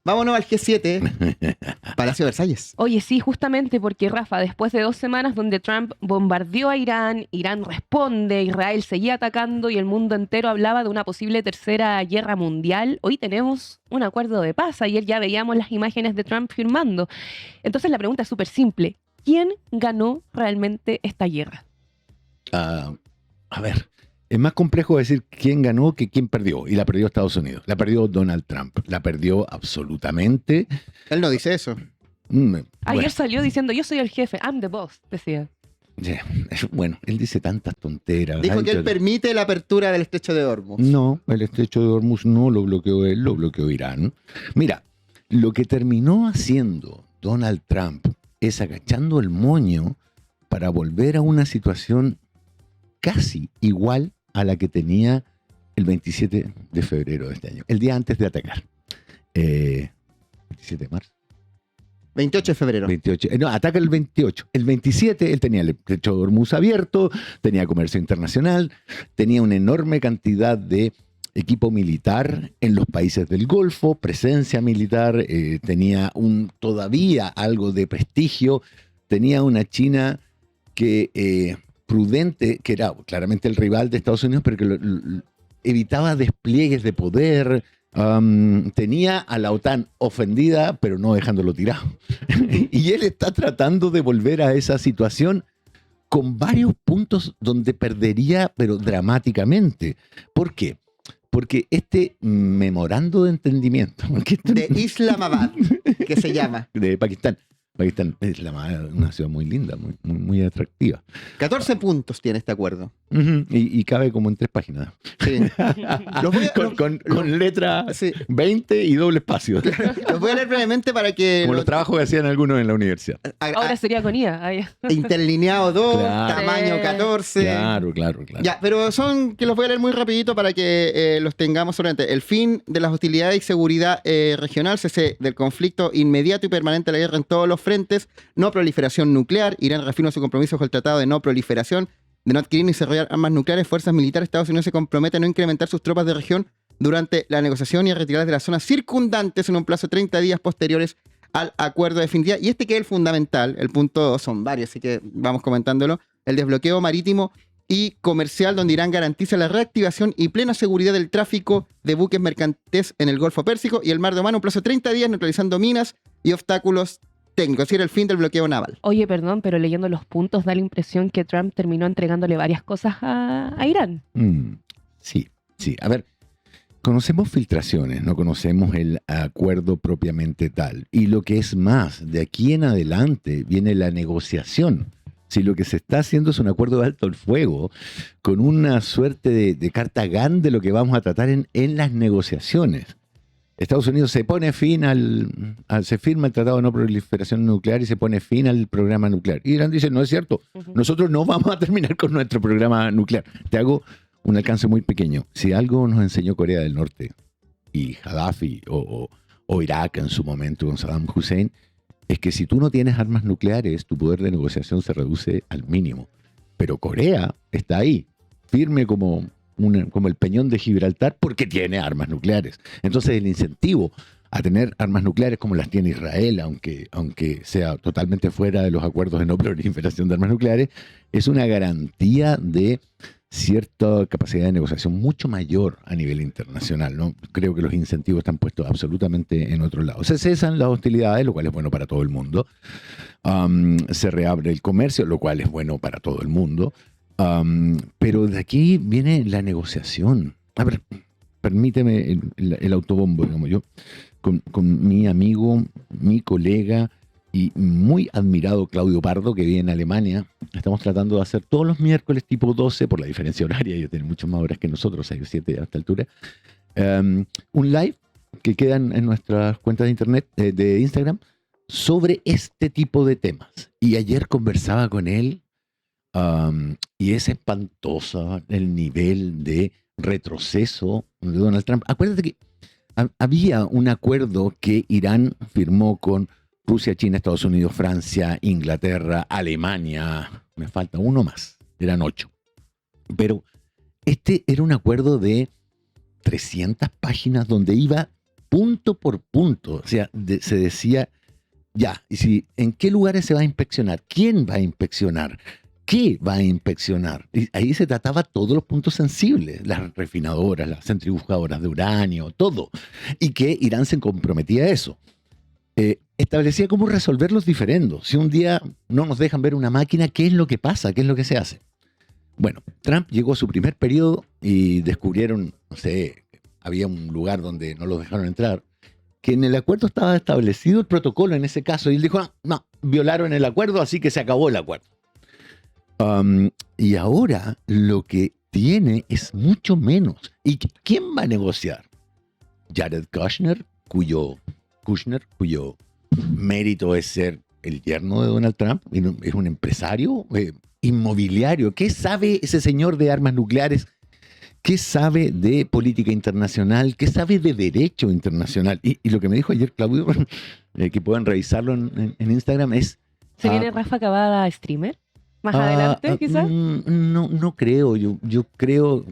Vámonos al G7, Palacio de Versalles. Oye, sí, justamente porque, Rafa, después de 2 semanas donde Trump bombardeó a Irán, Irán responde, Israel seguía atacando y el mundo entero hablaba de una posible tercera guerra mundial, hoy tenemos un acuerdo de paz. Ayer ya veíamos las imágenes de Trump firmando. Entonces la pregunta es súper simple. ¿Quién ganó realmente esta guerra? A ver, es más complejo decir quién ganó que quién perdió. Y la perdió Estados Unidos. La perdió Donald Trump. La perdió absolutamente. Él no dice eso. Ayer salió diciendo, yo soy el jefe, I'm the boss, decía. Bueno, él dice tantas tonteras. Dijo que él permite la apertura del estrecho de Hormuz. No, el estrecho de Hormuz no lo bloqueó él, lo bloqueó Irán. Mira, lo que terminó haciendo Donald Trump es agachando el moño para volver a una situación casi igual a la que tenía el 27 de febrero de este año, el día antes de atacar. 27 de marzo. 28 de febrero. 28, no, ataca el 28. El 27 él tenía el estrecho de Hormuz abierto, tenía comercio internacional, tenía una enorme cantidad de equipo militar en los países del Golfo, presencia militar, tenía todavía algo de prestigio, tenía una China que prudente, que era claramente el rival de Estados Unidos, pero que evitaba despliegues de poder. Tenía a la OTAN ofendida, pero no dejándolo tirado. Y él está tratando de volver a esa situación con varios puntos donde perdería, pero dramáticamente. ¿Por qué? Porque este memorando de entendimiento... De Islamabad, que se llama. De Pakistán. Pakistán es una ciudad muy linda, muy atractiva. 14 puntos tiene este acuerdo. Y cabe como en 3 páginas. Sí. Con letra 20 y doble espacio. Los voy a leer brevemente para que... Como los trabajos que hacían algunos en la universidad. Ahora sería con IA. Interlineado 2, Claro. tamaño 14. Claro. Ya, pero son que los voy a leer muy rapidito para que los tengamos solamente. El fin de las hostilidades y seguridad regional, cese del conflicto inmediato y permanente de la guerra en todos los frentes, no proliferación nuclear. Irán reafirma su compromiso con el Tratado de No Proliferación, de no adquirir ni desarrollar armas nucleares. Fuerzas militares. Estados Unidos se compromete a no incrementar sus tropas de región durante la negociación y a retirarlas de las zonas circundantes en un plazo de 30 días posteriores al acuerdo definitivo. Y este que es el fundamental, el punto 2, son varios, así que vamos comentándolo. El desbloqueo marítimo y comercial, donde Irán garantiza la reactivación y plena seguridad del tráfico de buques mercantes en el Golfo Pérsico y el Mar de Omán, un plazo de 30 días, neutralizando minas y obstáculos técnicos. Es decir, el fin del bloqueo naval. Oye, perdón, pero leyendo los puntos da la impresión que Trump terminó entregándole varias cosas a Irán. Sí. A ver, conocemos filtraciones, no conocemos el acuerdo propiamente tal. Y lo que es más, de aquí en adelante viene la negociación. Si lo que se está haciendo es un acuerdo de alto el fuego, con una suerte de carta GAN de lo que vamos a tratar en las negociaciones. Estados Unidos se pone fin se firma el Tratado de No Proliferación Nuclear y se pone fin al programa nuclear. Y Irán dice, no es cierto, nosotros no vamos a terminar con nuestro programa nuclear. Te hago un alcance muy pequeño. Si algo nos enseñó Corea del Norte y Gaddafi o Irak en su momento con Saddam Hussein, es que si tú no tienes armas nucleares, tu poder de negociación se reduce al mínimo. Pero Corea está ahí, firme como el peñón de Gibraltar, porque tiene armas nucleares. Entonces el incentivo a tener armas nucleares como las tiene Israel, aunque sea totalmente fuera de los acuerdos de no proliferación de armas nucleares, es una garantía de cierta capacidad de negociación mucho mayor a nivel internacional, ¿no? Creo que los incentivos están puestos absolutamente en otro lado. Se cesan las hostilidades, lo cual es bueno para todo el mundo. Se reabre el comercio, lo cual es bueno para todo el mundo. Pero de aquí viene la negociación. A ver, permíteme el autobombo, digamos yo, con mi amigo, mi colega y muy admirado Claudio Pardo, que vive en Alemania. Estamos tratando de hacer todos los miércoles tipo 12, por la diferencia horaria, ellos tienen muchas más horas que nosotros, 6 o 7 a esta altura, un live que queda en nuestras cuentas de internet, de Instagram, sobre este tipo de temas. Y ayer conversaba con él, y es espantoso el nivel de retroceso de Donald Trump. Acuérdate que había un acuerdo que Irán firmó con Rusia, China, Estados Unidos, Francia, Inglaterra, Alemania. Me falta uno más. Eran 8. Pero este era un acuerdo de 300 páginas donde iba punto por punto. O sea, se decía, ya, ¿en qué lugares se va a inspeccionar? ¿Quién va a inspeccionar? ¿Qué va a inspeccionar? Y ahí se trataba todos los puntos sensibles, las refinadoras, las centrifugadoras de uranio, todo. Y que Irán se comprometía a eso. Establecía cómo resolver los diferendos. Si un día no nos dejan ver una máquina, ¿qué es lo que pasa? ¿Qué es lo que se hace? Bueno, Trump llegó a su primer periodo y descubrieron, no sé, había un lugar donde no los dejaron entrar, que en el acuerdo estaba establecido el protocolo en ese caso. Y él dijo, no, violaron el acuerdo, así que se acabó el acuerdo. Y ahora lo que tiene es mucho menos. ¿Y quién va a negociar? Jared Kushner, cuyo mérito es ser el yerno de Donald Trump, es un empresario inmobiliario. ¿Qué sabe ese señor de armas nucleares? ¿Qué sabe de política internacional? ¿Qué sabe de derecho internacional? Y lo que me dijo ayer Claudio, que puedan revisarlo en Instagram, es... ¿Se viene Rafa Cavada streamer? ¿Más adelante, quizás? No creo. Yo creo,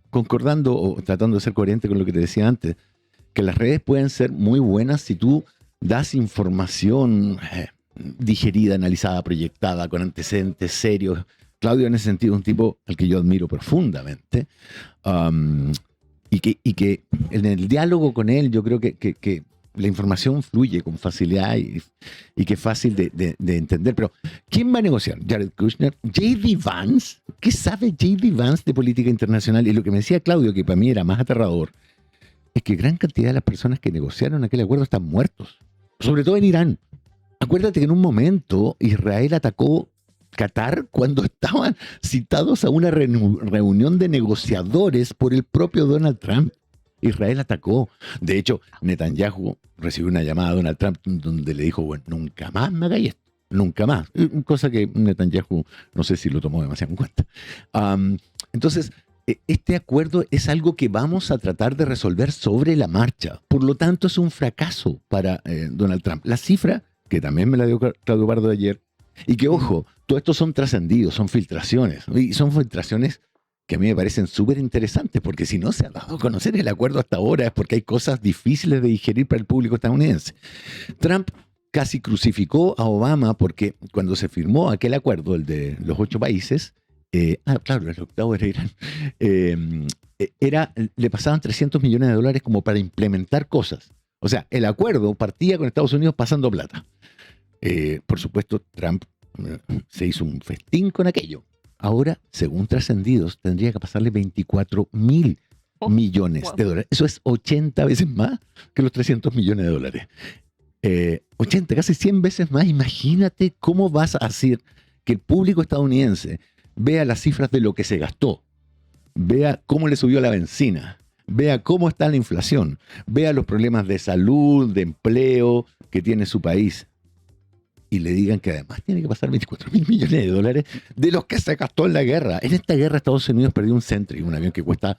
concordando o tratando de ser coherente con lo que te decía antes, que las redes pueden ser muy buenas si tú das información digerida, analizada, proyectada, con antecedentes serios. Claudio en ese sentido es un tipo al que yo admiro profundamente, y que en el diálogo con él yo creo que la información fluye con facilidad y que es fácil de entender. Pero ¿quién va a negociar? Jared Kushner, J.D. Vance. ¿Qué sabe J.D. Vance de política internacional? Y lo que me decía Claudio, que para mí era más aterrador, es que gran cantidad de las personas que negociaron aquel acuerdo están muertos, sobre todo en Irán. Acuérdate que en un momento Israel atacó Qatar cuando estaban citados a una reunión de negociadores por el propio Donald Trump. Israel atacó. De hecho, Netanyahu recibió una llamada de Donald Trump donde le dijo, bueno, nunca más me hagáis esto, nunca más. Cosa que Netanyahu no sé si lo tomó demasiado en cuenta. Entonces, este acuerdo es algo que vamos a tratar de resolver sobre la marcha. Por lo tanto, es un fracaso para Donald Trump. La cifra, que también me la dio Claudio Bardo ayer, y que, ojo, todo esto son trascendidos, son filtraciones. Y son filtraciones que a mí me parecen súper interesantes, porque si no se ha dado a conocer el acuerdo hasta ahora es porque hay cosas difíciles de digerir para el público estadounidense. Trump casi crucificó a Obama porque cuando se firmó aquel acuerdo, el de los 8 países, claro, el octavo era Irán, le pasaban $300 millones como para implementar cosas. O sea, el acuerdo partía con Estados Unidos pasando plata. Por supuesto, Trump se hizo un festín con aquello. Ahora, según trascendidos, tendría que pasarle $24.000 millones de dólares. Eso es 80 veces más que los $300 millones. 80, casi 100 veces más. Imagínate cómo vas a hacer que el público estadounidense vea las cifras de lo que se gastó, vea cómo le subió la benzina, vea cómo está la inflación, vea los problemas de salud, de empleo que tiene su país, y le digan que además tiene que pasar $24.000 millones de los que se gastó en la guerra. En esta guerra Estados Unidos perdió un Sentry, un avión que cuesta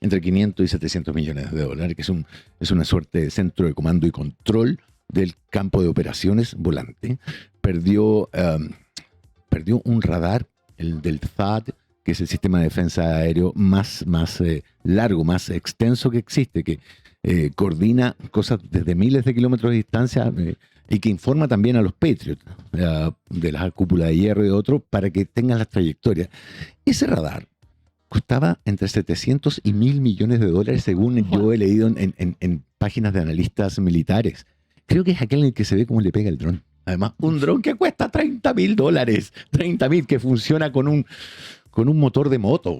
entre 500 y 700 millones de dólares, que es una suerte de centro de comando y control del campo de operaciones volante. Perdió un radar, el del THAAD, que es el sistema de defensa aéreo más largo, más extenso que existe, que coordina cosas desde miles de kilómetros de distancia, y que informa también a los Patriots de la cúpula de hierro y de otro para que tengan las trayectorias. Ese radar costaba entre 700 y 1.000 millones de dólares, según yo he leído en páginas de analistas militares. Creo que es aquel en el que se ve cómo le pega el dron. Además, un dron que cuesta $30.000, 30.000, que funciona con un motor de moto,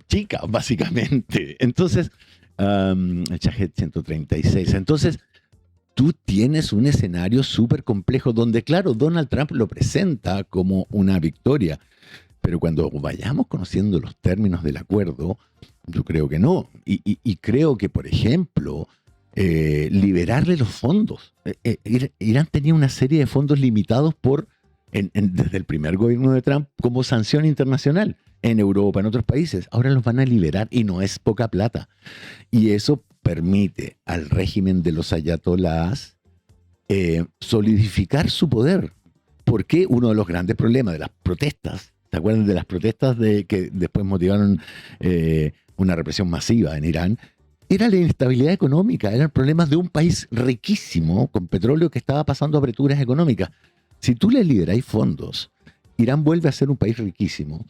chica, básicamente. Entonces, el Shahed 136. Entonces, tú tienes un escenario súper complejo donde, claro, Donald Trump lo presenta como una victoria, pero cuando vayamos conociendo los términos del acuerdo, yo creo que no. Y creo que, por ejemplo, liberarle los fondos. Irán tenía una serie de fondos limitados desde el primer gobierno de Trump como sanción internacional en Europa, en otros países. Ahora los van a liberar y no es poca plata. Y eso permite al régimen de los ayatolás solidificar su poder. Porque uno de los grandes problemas de las protestas, ¿se acuerdan de las protestas que después motivaron una represión masiva en Irán? era la inestabilidad económica, eran problemas de un país riquísimo con petróleo que estaba pasando apreturas económicas. Si tú le liberáis fondos, Irán vuelve a ser un país riquísimo.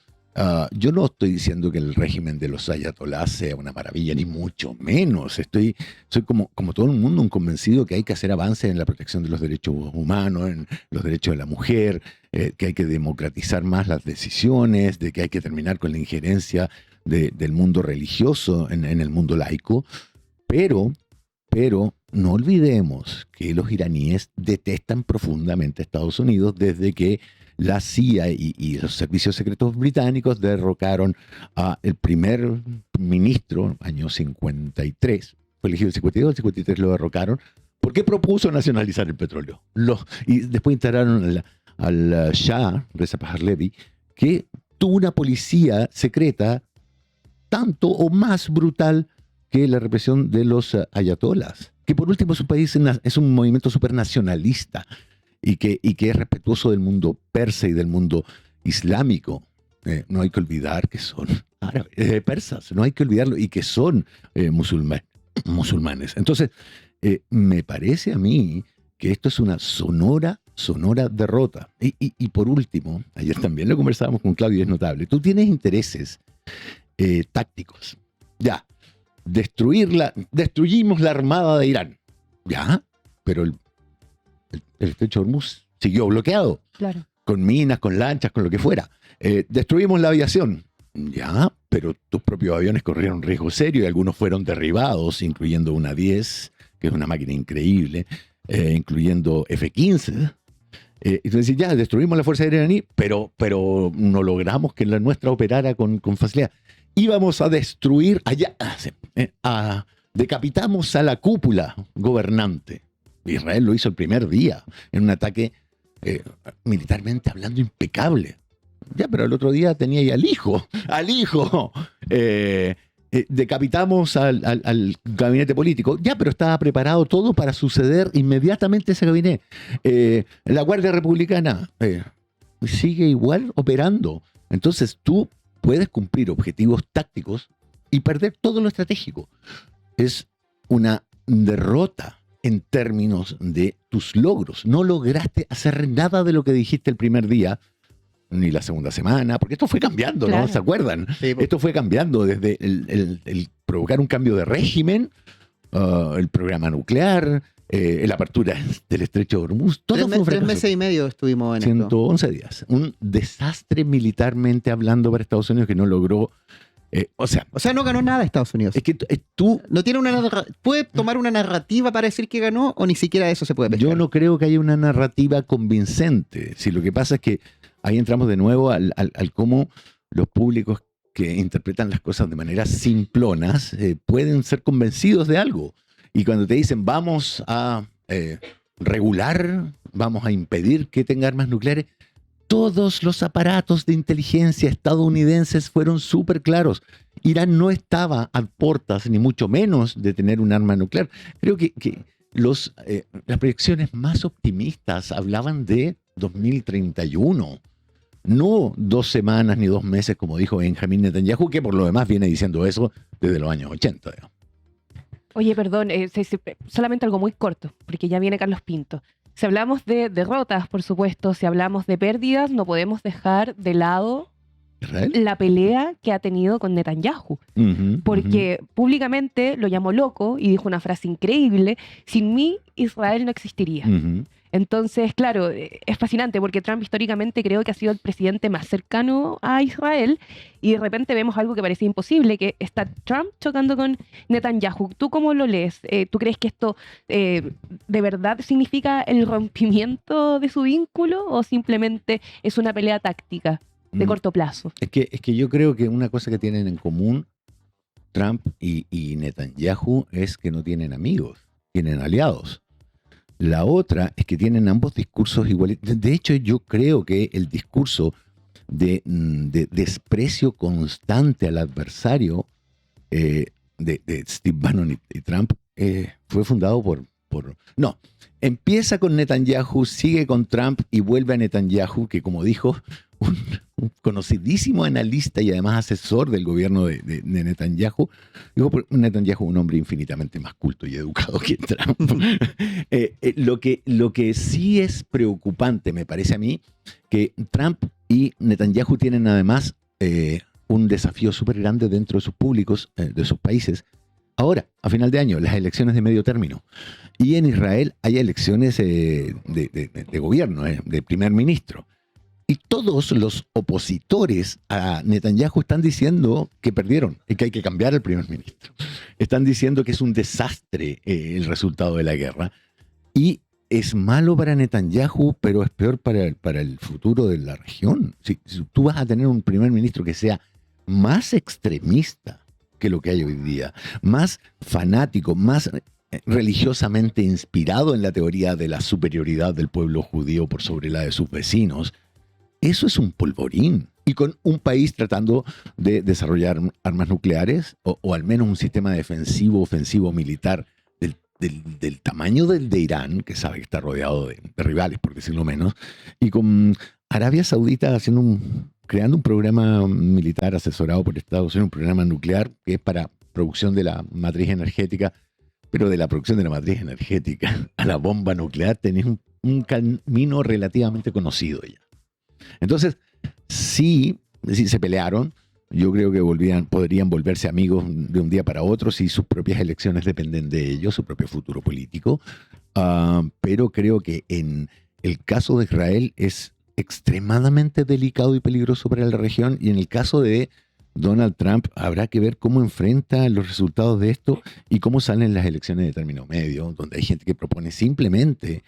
Yo no estoy diciendo que el régimen de los ayatolás sea una maravilla, ni mucho menos. Soy como todo el mundo un convencido que hay que hacer avances en la protección de los derechos humanos, en los derechos de la mujer, que hay que democratizar más las decisiones, de que hay que terminar con la injerencia del mundo religioso en el mundo laico. Pero no olvidemos que los iraníes detestan profundamente a Estados Unidos desde que la CIA y los servicios secretos británicos derrocaron al primer ministro, año 53, fue elegido el 52, el 53 lo derrocaron, porque propuso nacionalizar el petróleo. Y después instalaron al Shah, Reza Pahlavi, que tuvo una policía secreta tanto o más brutal que la represión de los ayatolás, que por último es un movimiento supernacionalista, y que es respetuoso del mundo persa y del mundo islámico. No hay que olvidar que son árabes, persas, no hay que olvidarlo, y que son musulmanes. Entonces, me parece a mí que esto es una sonora derrota. Y por último, ayer también lo conversábamos con Claudio y es notable, tú tienes intereses tácticos. Ya, destruimos la armada de Irán. Ya, pero el estrecho de Hormuz siguió bloqueado. Claro. Con minas, con lanchas, con lo que fuera. Destruimos la aviación. Ya, pero tus propios aviones corrieron riesgo serio y algunos fueron derribados, incluyendo una 10, que es una máquina increíble, incluyendo F-15. Entonces ya, destruimos la Fuerza Aérea iraní, pero no logramos que la nuestra operara con facilidad. Íbamos a destruir allá, decapitamos a la cúpula gobernante. Israel lo hizo el primer día, en un ataque militarmente hablando impecable. Ya, pero el otro día tenía ahí al hijo. Decapitamos al gabinete político. Ya, pero estaba preparado todo para suceder inmediatamente ese gabinete. La Guardia Republicana sigue igual operando. Entonces tú puedes cumplir objetivos tácticos y perder todo lo estratégico. Es una derrota en términos de tus logros. No lograste hacer nada de lo que dijiste el primer día, ni la segunda semana, porque esto fue cambiando, claro. ¿No? ¿Se acuerdan? Sí, esto fue cambiando desde el provocar un cambio de régimen, el programa nuclear, la apertura del estrecho de Hormuz. Todo fue un fracaso. 3 meses y medio estuvimos en 111 días. Un desastre militarmente hablando para Estados Unidos que no logró. O sea, no ganó nada Estados Unidos. Es que tú no tiene puede tomar una narrativa para decir que ganó, o ni siquiera eso se puede pescar. Yo no creo que haya una narrativa convincente. Si lo que pasa es que ahí entramos de nuevo al cómo los públicos que interpretan las cosas de manera simplonas pueden ser convencidos de algo. Y cuando te dicen vamos a regular, vamos a impedir que tenga armas nucleares, todos los aparatos de inteligencia estadounidenses fueron súper claros. Irán no estaba a puertas, ni mucho menos, de tener un arma nuclear. Creo que las proyecciones más optimistas hablaban de 2031. No 2 semanas ni 2 meses, como dijo Benjamin Netanyahu, que por lo demás viene diciendo eso desde los años 80. Digamos. Oye, perdón, solamente algo muy corto, porque ya viene Carlos Pinto. Si hablamos de derrotas, por supuesto, si hablamos de pérdidas, no podemos dejar de lado ¿Israel? La pelea que ha tenido con Netanyahu. Porque públicamente lo llamó loco y dijo una frase increíble: sin mí, Israel no existiría. Entonces, claro, es fascinante porque Trump históricamente creo que ha sido el presidente más cercano a Israel y de repente vemos algo que parecía imposible, que está Trump chocando con Netanyahu. ¿Tú cómo lo lees? ¿Tú crees que esto de verdad significa el rompimiento de su vínculo o simplemente es una pelea táctica de corto plazo? Es que yo creo que una cosa que tienen en común Trump y Netanyahu es que no tienen amigos, tienen aliados. La otra es que tienen ambos discursos iguales. De hecho, yo creo que el discurso de desprecio constante al adversario de Steve Bannon y Trump fue fundado por... No, empieza con Netanyahu, sigue con Trump y vuelve a Netanyahu, que como dijo, un conocidísimo analista y además asesor del gobierno de Netanyahu. Digo, Netanyahu es un hombre infinitamente más culto y educado que Trump. Lo que sí es preocupante, me parece a mí, que Trump y Netanyahu tienen además un desafío súper grande dentro de sus públicos, de sus países. Ahora, a final de año, las elecciones de medio término. Y en Israel hay elecciones de gobierno, de primer ministro. Y todos los opositores a Netanyahu están diciendo que perdieron y que hay que cambiar al primer ministro. Están diciendo que es un desastre el resultado de la guerra. Y es malo para Netanyahu, pero es peor para el futuro de la región. Si tú vas a tener un primer ministro que sea más extremista que lo que hay hoy día, más fanático, más religiosamente inspirado en la teoría de la superioridad del pueblo judío por sobre la de sus vecinos, eso es un polvorín. Y con un país tratando de desarrollar armas nucleares o al menos un sistema defensivo, ofensivo, militar del tamaño del de Irán, que sabe que está rodeado de rivales, por decirlo menos, y con Arabia Saudita creando un programa militar asesorado por Estados Unidos, un programa nuclear que es para producción de la matriz energética, pero de la producción de la matriz energética a la bomba nuclear tenés un camino relativamente conocido ya. Entonces, sí se pelearon. Yo creo que podrían volverse amigos de un día para otro si sus propias elecciones dependen de ellos, su propio futuro político. Pero creo que en el caso de Israel es extremadamente delicado y peligroso para la región. Y en el caso de Donald Trump habrá que ver cómo enfrenta los resultados de esto y cómo salen las elecciones de término medio, donde hay gente que propone simplemente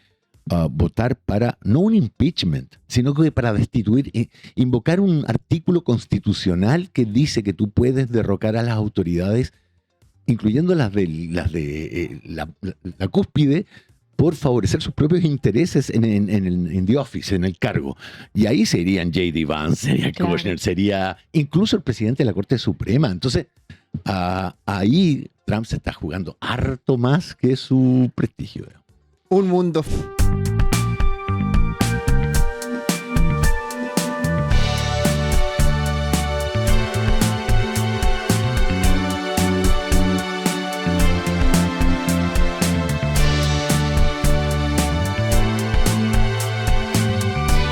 votar para, no un impeachment, sino que para destituir, invocar un artículo constitucional que dice que tú puedes derrocar a las autoridades, incluyendo las de la cúspide, por favorecer sus propios intereses en the office, en el cargo. Y ahí serían J.D. Vance, sería Kushner, sería incluso el presidente de la Corte Suprema. Entonces, ahí Trump se está jugando harto más que su prestigio. Un mundo